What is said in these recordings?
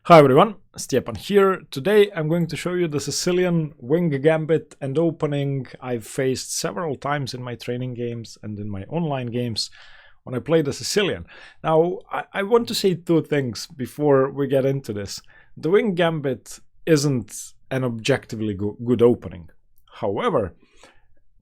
Hi everyone, Stepan here. Today I'm going to show you the Sicilian Wing Gambit and opening I've faced several times in my training games and in my online games when I play the Sicilian. Now, I want to say two things before we get into this. The Wing Gambit isn't an objectively good opening. However,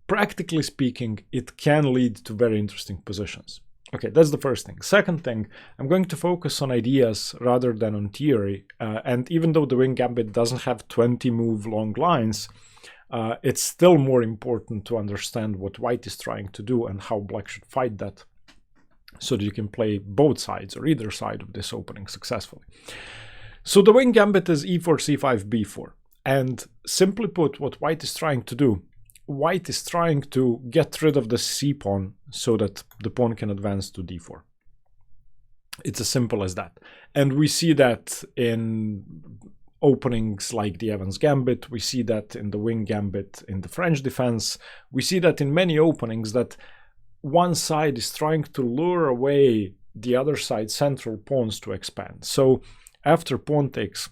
practically speaking, it can lead to very interesting positions. Okay, that's the first thing. Second thing, I'm going to focus on ideas rather than on theory. And even though the Wing Gambit doesn't have 20 move long lines, it's still more important to understand what white is trying to do and how black should fight that so that you can play both sides or either side of this opening successfully. So the Wing Gambit is e4, c5, b4. And simply put, what white is trying to do, white is trying to get rid of the c-pawn so that the pawn can advance to d4. It's as simple as that. And we see that in openings like the Evans Gambit, we see that in the Wing Gambit in the French defense, we see that in many openings that one side is trying to lure away the other side's central pawns to expand. So after pawn takes,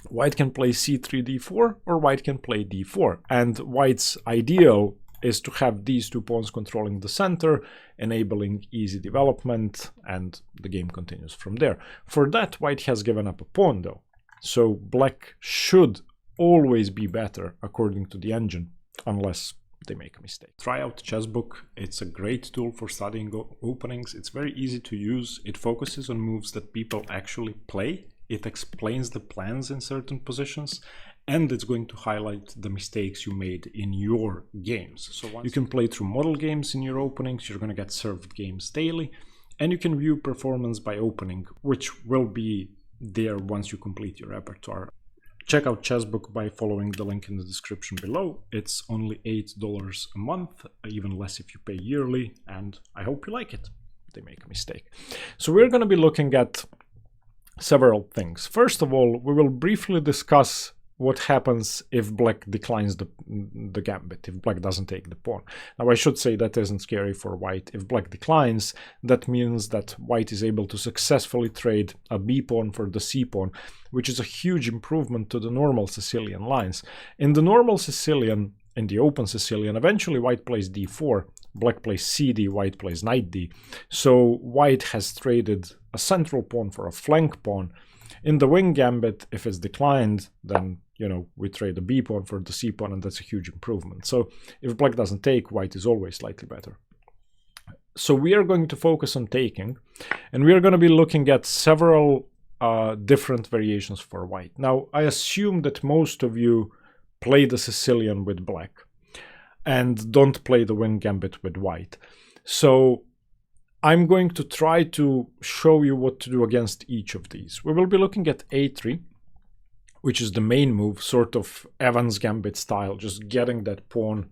white can play c3, d4, or white can play d4. And white's ideal is to have these two pawns controlling the center, enabling easy development, and the game continues from there. For that, white has given up a pawn, though. So black should always be better, according to the engine, unless they make a mistake. Try out Chessbook. It's a great tool for studying openings. It's very easy to use. It focuses on moves that people actually play. It explains the plans in certain positions, and it's going to highlight the mistakes you made in your games. So you can play through model games in your openings, you're going to get served games daily, and you can view performance by opening, which will be there once you complete your repertoire. Check out Chessbook by following the link in the description below. It's only $8 a month, even less if you pay yearly, and I hope you like it. They make a mistake. So we're going to be looking at several things. First of all, we will briefly discuss what happens if black declines the gambit, if black doesn't take the pawn. Now, I should say that isn't scary for white. If black declines, that means that white is able to successfully trade a b pawn for the c pawn, which is a huge improvement to the normal Sicilian lines. In the normal Sicilian, in the open Sicilian, eventually white plays d4, black plays cd, white plays knight d. So white has traded a central pawn for a flank pawn. In the Wing Gambit, if it's declined, then, we trade a b pawn for the c pawn, and that's a huge improvement. So if black doesn't take, white is always slightly better. So we are going to focus on taking, and we are going to be looking at several different variations for white. Now, I assume that most of you play the Sicilian with black and don't play the Wing Gambit with white. So I'm going to try to show you what to do against each of these. We will be looking at a3, which is the main move, sort of Evans Gambit style, just getting that pawn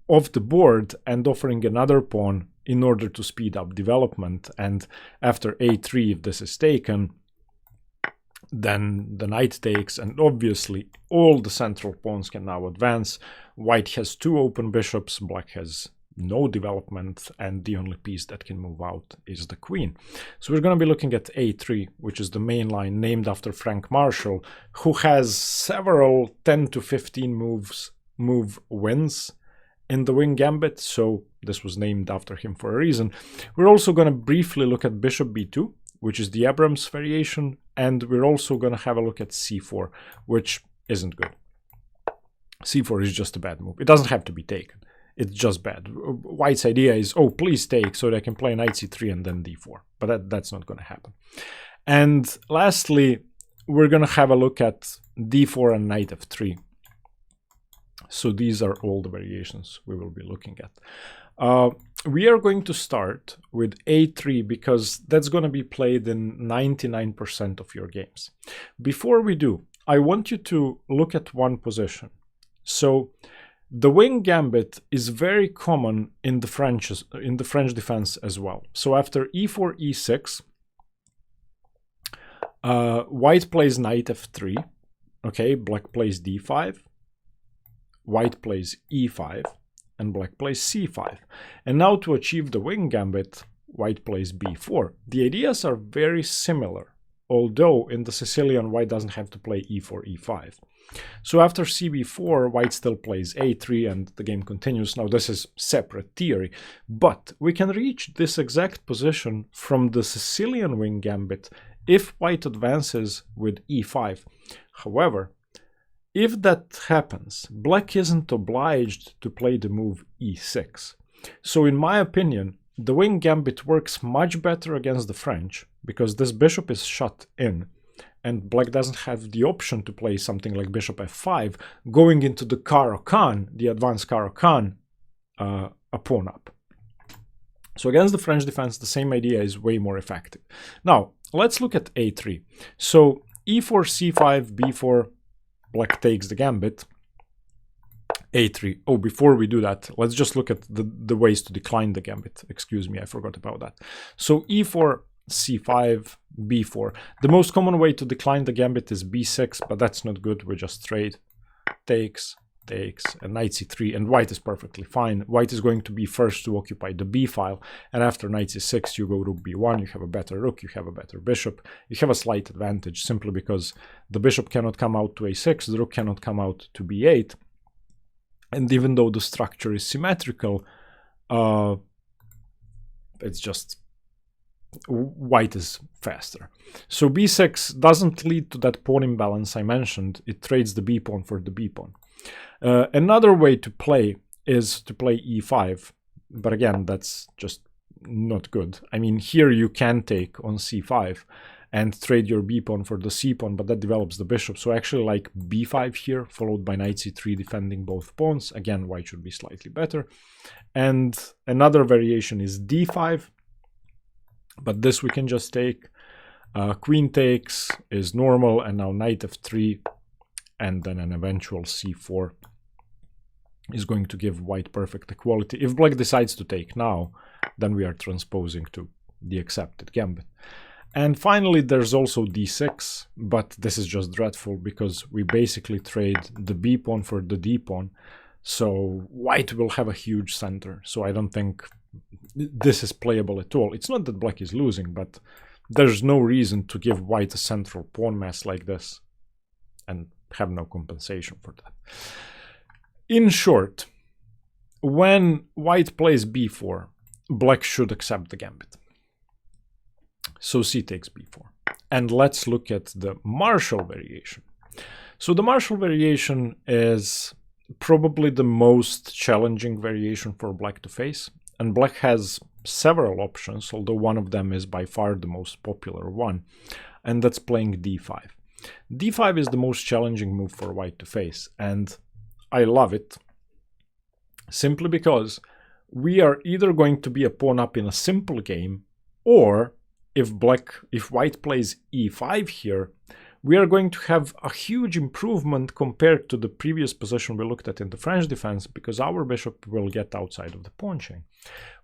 off the board and offering another pawn in order to speed up development. And after a3, if this is taken, then the knight takes, and obviously all the central pawns can now advance. White has two open bishops, black has no development, and the only piece that can move out is the queen. So we're going to be looking at a3, which is the main line named after Frank Marshall, who has several 10 to 15 move wins in the Wing Gambit, so this was named after him for a reason. We're also going to briefly look at bishop b2, which is the Abrams variation, and we're also going to have a look at c4, which isn't good. c4 is just a bad move. It doesn't have to be taken. It's just bad. White's idea is, oh, please take, so that I can play knight c3 and then d4. But that's not going to happen. And lastly, we're going to have a look at d4 and knight f3. So these are all the variations we will be looking at. We are going to start with a3 because that's going to be played in 99% of your games. Before we do, I want you to look at one position. So the Wing Gambit is very common in the French defense as well. So after e4, e6, white plays knight f3. Okay, black plays d5. White plays e5, and black plays c5. And now to achieve the Wing Gambit, white plays b4. The ideas are very similar. although in the Sicilian, white doesn't have to play e4, e5. So after cb4, white still plays a3 and the game continues. Now this is separate theory, but we can reach this exact position from the Sicilian Wing Gambit if white advances with e5. However, if that happens, black isn't obliged to play the move e6. So in my opinion, the Wing Gambit works much better against the French because this bishop is shut in and black doesn't have the option to play something like bishop f5 going into the Caro-Kann, the advanced Caro-Kann, a pawn up. So against the French defense, the same idea is way more effective. Now, let's look at a3. So e4, c5, b4, black takes the gambit. a3. Oh, before we do that, let's just look at the ways to decline the gambit. Excuse me, I forgot about that. So e4, c5, b4. The most common way to decline the gambit is b6, but that's not good. We just trade. Takes, and knight c3, and white is perfectly fine. White is going to be first to occupy the b file, and after knight c6, you go rook b1, you have a better rook, you have a better bishop, you have a slight advantage simply because the bishop cannot come out to a6, the rook cannot come out to b8, and even though the structure is symmetrical, it's just white is faster. So b6 doesn't lead to that pawn imbalance I mentioned, it trades the b pawn for the b pawn. Another way to play is to play e5, but again, that's just not good. I mean, here you can take on c5 and trade your b pawn for the c pawn, but that develops the bishop. So I actually like b5 here, followed by knight c3, defending both pawns. Again, white should be slightly better. And another variation is d5, but this we can just take. Queen takes is normal, and now knight f3, and then an eventual c4 is going to give white perfect equality. If black decides to take now, then we are transposing to the accepted gambit. And finally, there's also d6, but this is just dreadful because we basically trade the b pawn for the d pawn. So white will have a huge center. So I don't think this is playable at all. It's not that black is losing, but there's no reason to give white a central pawn mess like this and have no compensation for that. In short, when white plays b4, black should accept the gambit. So c takes b4. And let's look at the Marshall variation. So the Marshall variation is probably the most challenging variation for black to face. And black has several options, although one of them is by far the most popular one, and that's playing d5. d5 is the most challenging move for white to face, and I love it simply because we are either going to be a pawn up in a simple game, or if white plays e5 here, we are going to have a huge improvement compared to the previous position we looked at in the French defense, because our bishop will get outside of the pawn chain.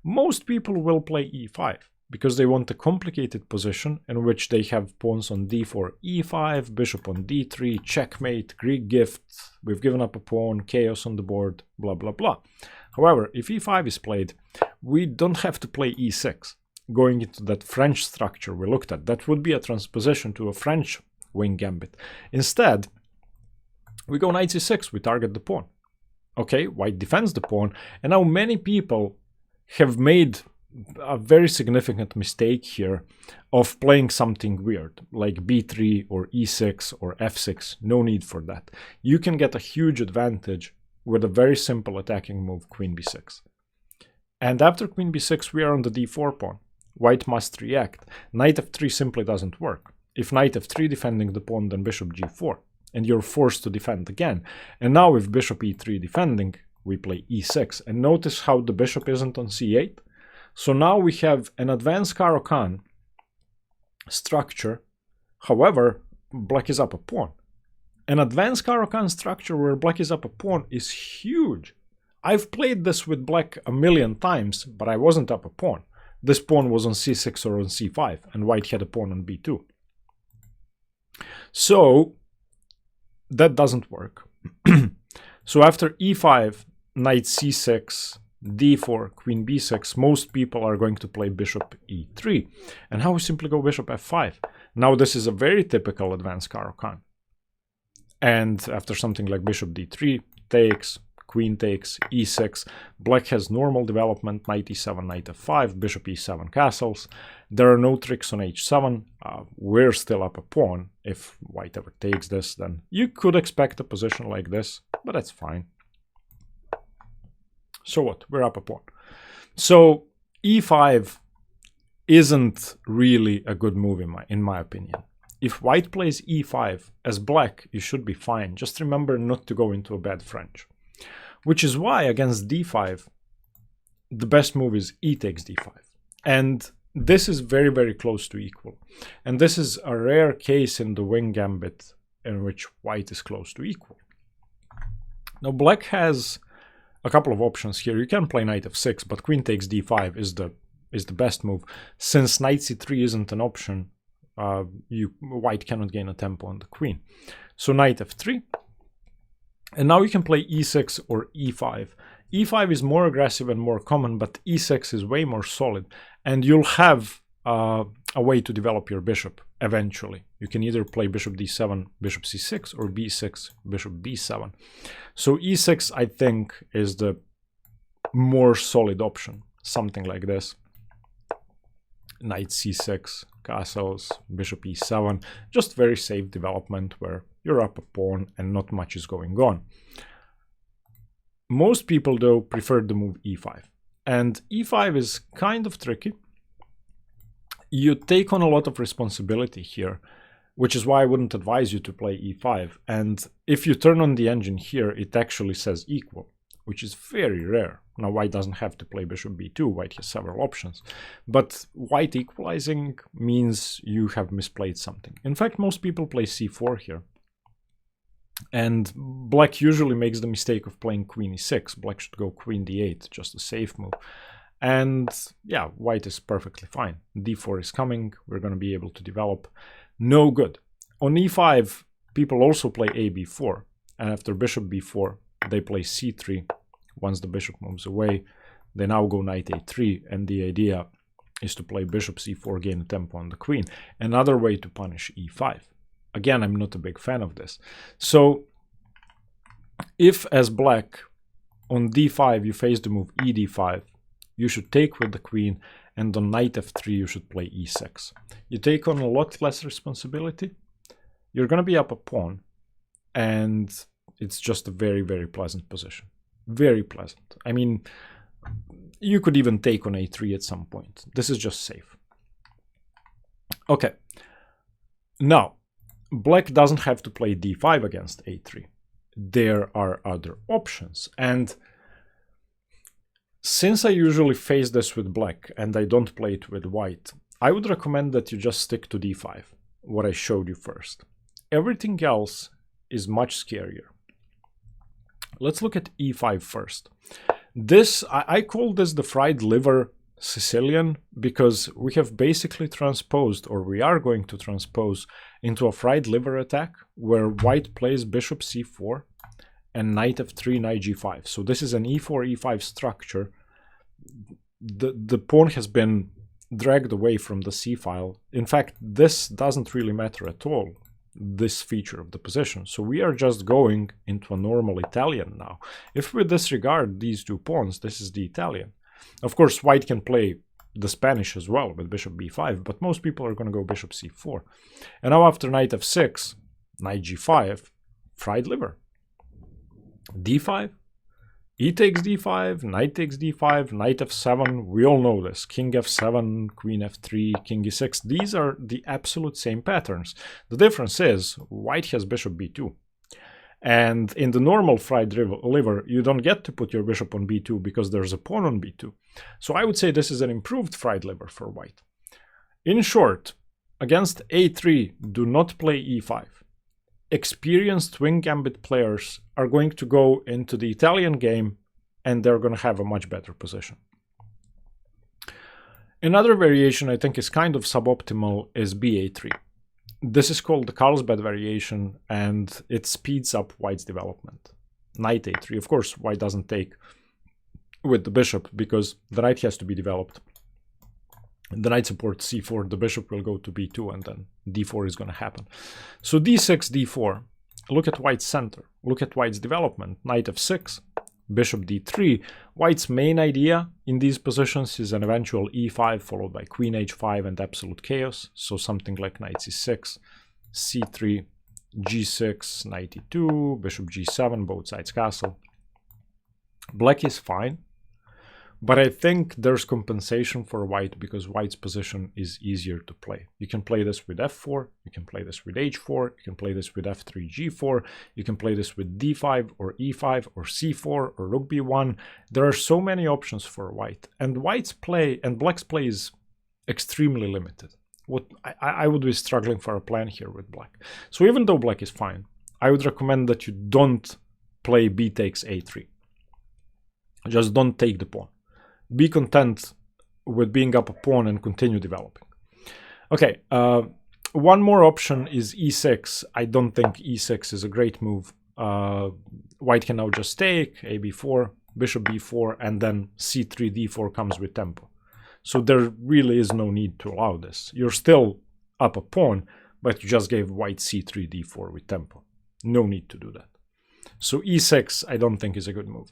Most people will play e5 because they want a complicated position in which they have pawns on d4, e5, bishop on d3, checkmate, Greek gift, we've given up a pawn, chaos on the board, blah, blah, blah. However, if e5 is played, we don't have to play e6. Going into that French structure we looked at, that would be a transposition to a French wing gambit. Instead, we go knight c6, we target the pawn. Okay, white defends the pawn, and now many people have made a very significant mistake here of playing something weird, like b3 or e6 or f6. No need for that. You can get a huge advantage with a very simple attacking move, queen b6. And after queen b6, we are on the d4 pawn. White must react. Knight f3 simply doesn't work. If knight f3 defending the pawn, then bishop g4, and you're forced to defend again. And now if bishop e3 defending, we play e6. And notice how the bishop isn't on c8. So now we have an advanced Caro-Kann structure. However, black is up a pawn. An advanced Caro-Kann structure where black is up a pawn is huge. I've played this with black a million times, but I wasn't up a pawn. This pawn was on c6 or on c5, and white had a pawn on b2. So that doesn't work. So after e5, knight c6, d4, queen b6, most people are going to play bishop e3. And how we simply go bishop f5. Now this is a very typical advanced Caro-Kann. And after something like bishop d3 takes, queen takes, e6, black has normal development, knight e7, knight f5, bishop e7 castles. There are no tricks on h7. We're still up a pawn. If white ever takes this, then you could expect a position like this, but that's fine. So what? We're up a pawn. So e5 isn't really a good move in my opinion. If white plays e5, as black, you should be fine. Just remember not to go into a bad French. Which is why against d5, the best move is e takes d5. And this is very, very close to equal. And this is a rare case in the wing gambit in which white is close to equal. Now black has a couple of options here. You can play knight f6, but queen takes d5 is the best move. Since knight c3 isn't an option, white cannot gain a tempo on the queen. So knight f3. And now you can play e6 or e5. e5 is more aggressive and more common, but e6 is way more solid. And you'll have a way to develop your bishop eventually. You can either play bishop d7, bishop c6, or b6, bishop b7. So e6, I think, is the more solid option. Something like this. Knight c6, castles, bishop e7. Just very safe development where you're up a pawn and not much is going on. Most people, though, prefer the move e5. And e5 is kind of tricky. You take on a lot of responsibility here, which is why I wouldn't advise you to play e5. And if you turn on the engine here, it actually says equal, which is very rare. Now, white doesn't have to play bishop b2. White has several options. But white equalizing means you have misplayed something. In fact, most people play c4 here. And black usually makes the mistake of playing queen e6. Black should go queen d8, just a safe move. And yeah, white is perfectly fine. d4 is coming. We're going to be able to develop. No good. On e5, people also play a b4. And after bishop b4, they play c3. Once the bishop moves away, they now go knight a3. And the idea is to play bishop c4, gain a tempo on the queen. Another way to punish e5. Again, I'm not a big fan of this. So if as black on d5 you face the move e d5, you should take with the queen, and on knight f3 you should play e6. You take on a lot less responsibility. You're going to be up a pawn, and it's just a very, very pleasant position. Very pleasant. I mean, you could even take on a3 at some point. This is just safe. Okay. Now, black doesn't have to play d5 against a3. There are other options. And since I usually face this with black and I don't play it with white, I would recommend that you just stick to d5, what I showed you first. Everything else is much scarier. Let's look at e5 first. This, I call this the fried liver Sicilian, because we have basically transposed, or we are going to transpose, into a fried liver attack where white plays bishop c4 and knight f3, knight g5. So this is an e4, e5 structure. The pawn has been dragged away from the c-file. In fact, this doesn't really matter at all, this feature of the position. So we are just going into a normal Italian now. If we disregard these two pawns, this is the Italian. Of course, white can play the Spanish as well with bishop b5, but most people are going to go bishop c4. And now after knight f6, knight g5, fried liver. d5, e takes d5, knight takes d5, knight f7, we all know this. King f7, queen f3, king e6, these are the absolute same patterns. The difference is white has bishop b2. And in the normal fried liver, you don't get to put your bishop on b2 because there's a pawn on b2. So I would say this is an improved fried liver for white. In short, against a3, do not play e5. Experienced wing gambit players are going to go into the Italian game and they're going to have a much better position. Another variation I think is kind of suboptimal is ba3. This is called the Carlsbad variation, and it speeds up white's development. Knight a3. Of course, white doesn't take with the bishop because the knight has to be developed. The knight supports c4, the bishop will go to b2, and then d4 is going to happen. So d6, d4. Look at white's center. Look at white's development. Knight f6, bishop d3. White's main idea in these positions is an eventual e5 followed by queen h5 and absolute chaos. So something like knight c6, c3, g6, knight e2, bishop g7, both sides castle. Black is fine. But I think there's compensation for white because white's position is easier to play. You can play this with f4, you can play this with h4, you can play this with f3, g4, you can play this with d5 or e5 or c4 or rook b1. There are so many options for white. And white's play and black's play is extremely limited. What I would be struggling for a plan here with black. So even though black is fine, I would recommend that you don't play b takes a3. Just don't take the pawn. Be content with being up a pawn and continue developing. Okay, one more option is e6. I don't think e6 is a great move. White can now just take ab4, bishop b4, and then c3, d4 comes with tempo. So there really is no need to allow this. You're still up a pawn, but you just gave white c3, d4 with tempo. No need to do that. So e6 I don't think is a good move.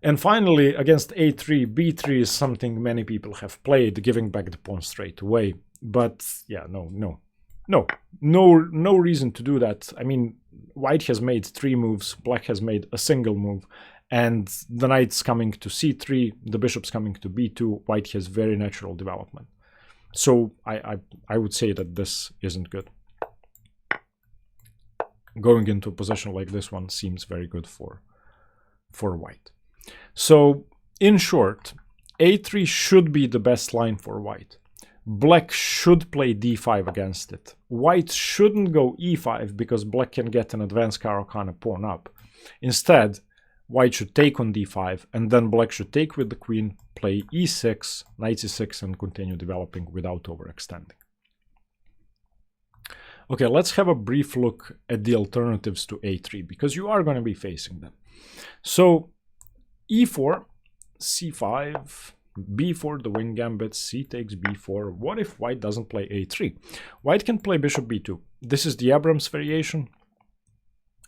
And finally, against a3, b3 is something many people have played, giving back the pawn straight away. But yeah, no reason to do that. I mean, white has made 3 moves, black has made a single move, and the knight's coming to c3, the bishop's coming to b2, white has very natural development. So I would say that this isn't good. Going into a position like this one seems very good for white. So, in short, a3 should be the best line for white. Black should play d5 against it. White shouldn't go e5 because black can get an advanced Caro-Kann pawn up. Instead, white should take on d5, and then black should take with the queen, play e6, knight c6, and continue developing without overextending. Okay, let's have a brief look at the alternatives to a3, because you are going to be facing them. So, e4, c5, b4, the wing gambit, c takes b4. What if white doesn't play a3? White can play bishop b2. This is the Abrams variation.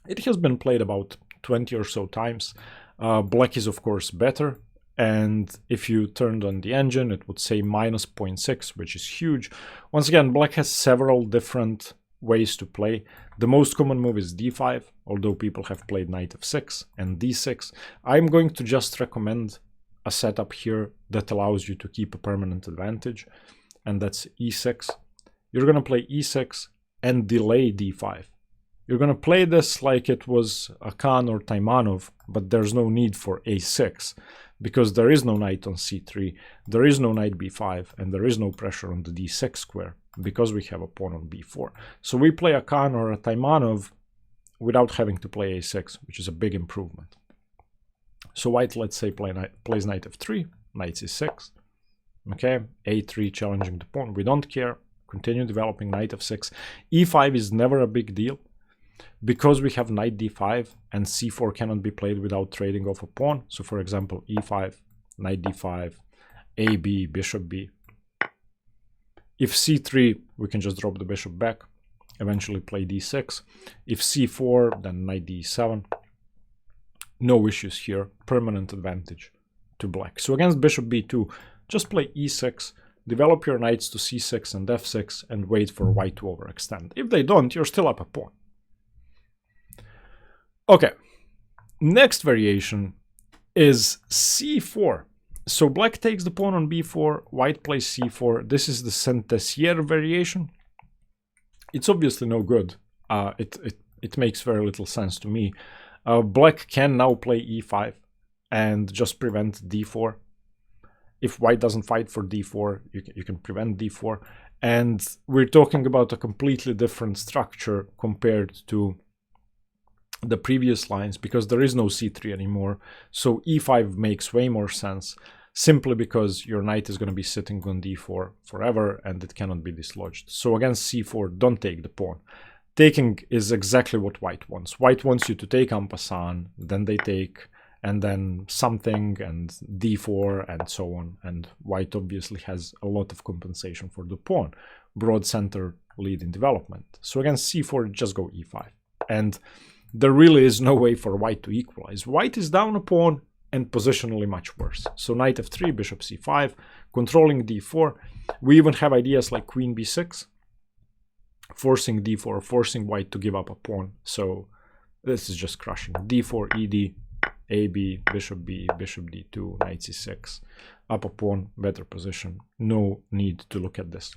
It has been played about 20 or so times. Black is of course better, and if you turned on the engine it would say minus 0.6, which is huge. Once again, black has several different ways to play. The most common move is d5, although people have played knight f6 and d6. I'm going to just recommend a setup here that allows you to keep a permanent advantage, and that's e6. You're going to play e6 and delay d5. You're going to play this like it was a Khan or Taimanov, but there's no need for a6 because there is no knight on c3, there is no knight b5, and there is no pressure on the d6 square because we have a pawn on b4. So we play a Khan or a Taimanov without having to play a6, which is a big improvement. So white, let's say, plays knight f3, knight c6, okay, a3 challenging the pawn, we don't care, continue developing knight f6. e5 is never a big deal because we have knight d5 and c4 cannot be played without trading off a pawn. So for example, e5, knight d5, ab, bishop b. If c3, we can just drop the bishop back, eventually play d6. If c4, then knight d7. No issues here, permanent advantage to black. So against bishop b2, just play e6, develop your knights to c6 and f6, and wait for white to overextend. If they don't, you're still up a pawn. Okay, next variation is c4. So black takes the pawn on b4, white plays c4. This is the Saint-Tessier variation. It's obviously no good. It makes very little sense to me. Black can now play e5 and just prevent d4. If white doesn't fight for d4, you can prevent d4. And we're talking about a completely different structure compared to the previous lines because there is no c3 anymore. So e5 makes way more sense simply because your knight is going to be sitting on d4 forever and it cannot be dislodged. So against c4, don't take the pawn. Taking is exactly what white wants. White wants you to take en passant, then they take, and then something, and d4, and so on. And white obviously has a lot of compensation for the pawn. Broad center, lead in development. So against c4, just go e5. And there really is no way for white to equalize. White is down a pawn and positionally much worse. So knight f3, bishop c5, controlling d4. We even have ideas like queen b6, forcing d4, forcing white to give up a pawn. So this is just crushing. d4, ed, ab, bishop b, bishop d2, knight c6, up a pawn, better position. No need to look at this.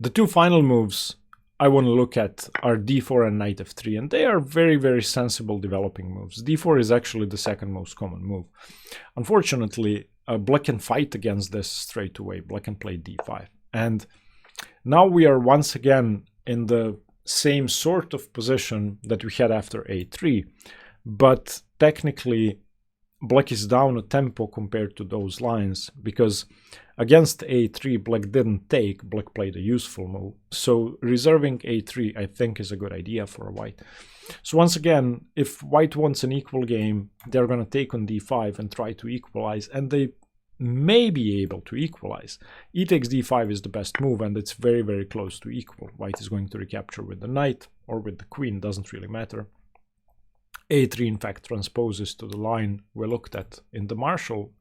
The two final moves I want to look at are d4 and knight f3, and they are very, very sensible developing moves. d4 is actually the second most common move. Unfortunately, black can fight against this straight away. Black can play d5. And now we are once again in the same sort of position that we had after a3, but technically black is down a tempo compared to those lines, because against a3 black didn't take, black played a useful move. So reserving a3 I think is a good idea for white. So once again, if white wants an equal game, they're going to take on d5 and try to equalize, and they may be able to equalize. E takes d5 is the best move, and it's very, very close to equal. White is going to recapture with the knight or with the queen, doesn't really matter. a3 in fact transposes to the line we looked at in the Marshall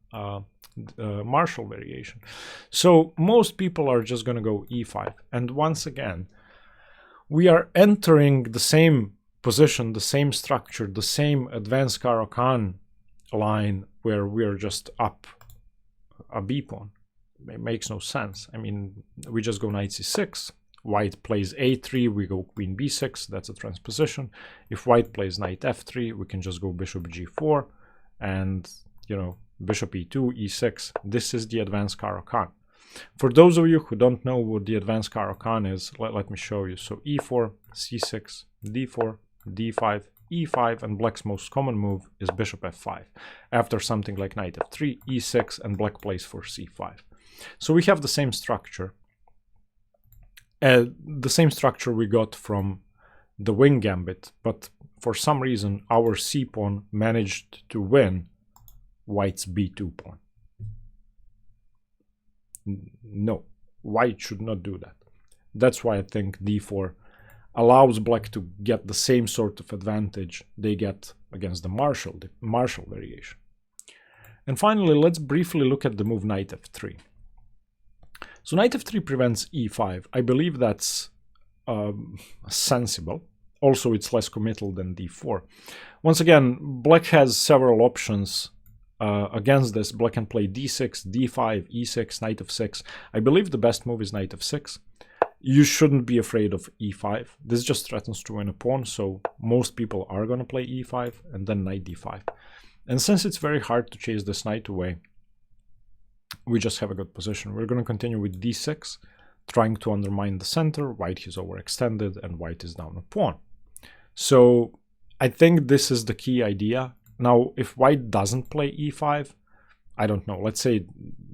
variation. So most people are just going to go e5, and once again we are entering the same position, the same structure, the same advanced Caro-Kann line where we are just up a b pawn. It makes no sense. I mean, we just go knight c6, white plays a3, we go queen b6, that's a transposition. If white plays knight f3, we can just go bishop g4, and you know, bishop e2, e6. This is the advanced Caro-Kann. For those of you who don't know what the advanced Caro-Kann is, let me show you. So e4, c6, d4, d5, e5, and black's most common move is bishop f5. After something like knight f3, e6, and black plays for c5. So we have the same structure. The same structure we got from the Wing Gambit, but for some reason our c pawn managed to win white's b2 pawn. No, white should not do that. That's why I think d4 allows black to get the same sort of advantage they get against the Marshall variation. And finally, let's briefly look at the move knight f3. So knight f3 prevents e5. I believe that's sensible. Also, it's less committal than d4. Once again, black has several options against this. Black can play d6, d5, e6, knight f6. I believe the best move is knight f6. You shouldn't be afraid of e5. This just threatens to win a pawn, so most people are going to play e5 and then knight d5. And since it's very hard to chase this knight away, we just have a good position. We're going to continue with d6, trying to undermine the center. White is overextended and white is down a pawn. So I think this is the key idea. Now, if white doesn't play e5, I don't know. Let's say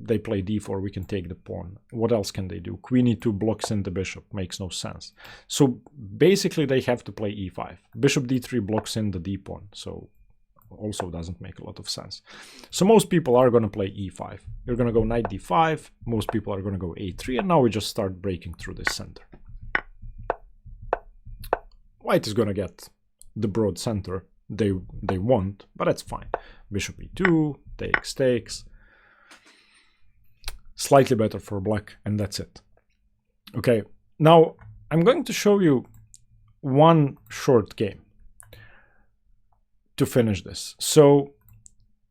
they play d4, we can take the pawn. What else can they do? Queen e2 blocks in the bishop. Makes no sense. So basically they have to play e5. Bishop d3 blocks in the d pawn. So also doesn't make a lot of sense. So most people are going to play e5. You're going to go knight d5. Most people are going to go a3. And now we just start breaking through this center. White is going to get the broad center they want, but that's fine. Bishop e2, takes. Slightly better for black, and that's it. Okay, now I'm going to show you one short game to finish this. So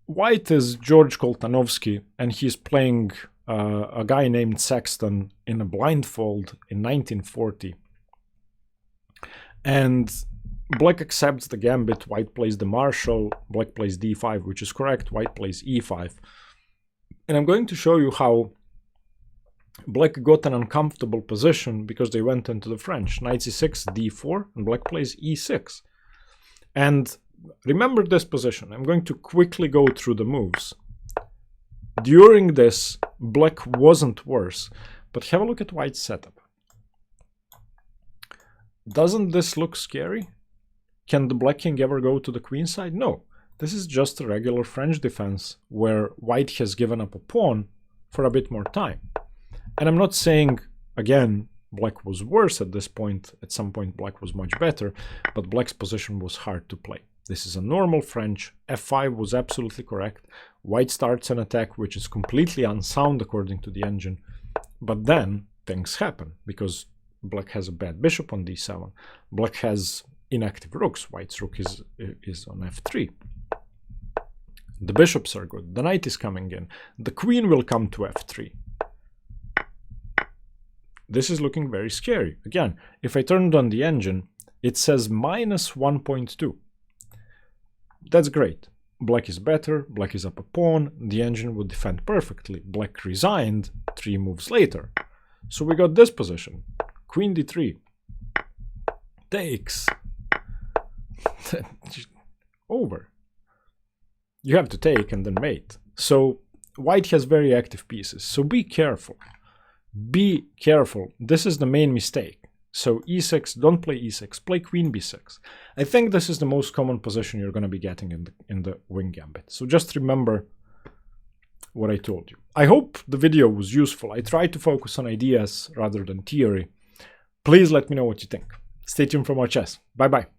white is George Koltanovsky, and he's playing a guy named Sexton in a blindfold in 1940. And black accepts the gambit, white plays the Marshall, black plays d5, which is correct, white plays e5. And I'm going to show you how black got an uncomfortable position because they went into the French. Knight c6, d4, and black plays e6. And remember this position. I'm going to quickly go through the moves. During this, black wasn't worse, but have a look at white's setup. Doesn't this look scary? Can the black king ever go to the queen side? No. This is just a regular French defense where white has given up a pawn for a bit more time. And I'm not saying, again, black was worse at this point. At some point, black was much better, but black's position was hard to play. This is a normal French. f5 was absolutely correct. White starts an attack which is completely unsound according to the engine. But then things happen because black has a bad bishop on d7. Black has inactive rooks. White's rook is on f3. The bishops are good. The knight is coming in. The queen will come to f3. This is looking very scary. Again, if I turned on the engine, it says minus 1.2. That's great. Black is better. Black is up a pawn. The engine would defend perfectly. Black resigned 3 moves later. So we got this position. Queen d3. Takes. Over. You have to take and then mate. So white has very active pieces. So be careful. Be careful. This is the main mistake. So e6, don't play e6, play queen b6. I think this is the most common position you're going to be getting in the wing gambit. So just remember what I told you. I hope the video was useful. I tried to focus on ideas rather than theory. Please let me know what you think. Stay tuned for more chess. Bye-bye.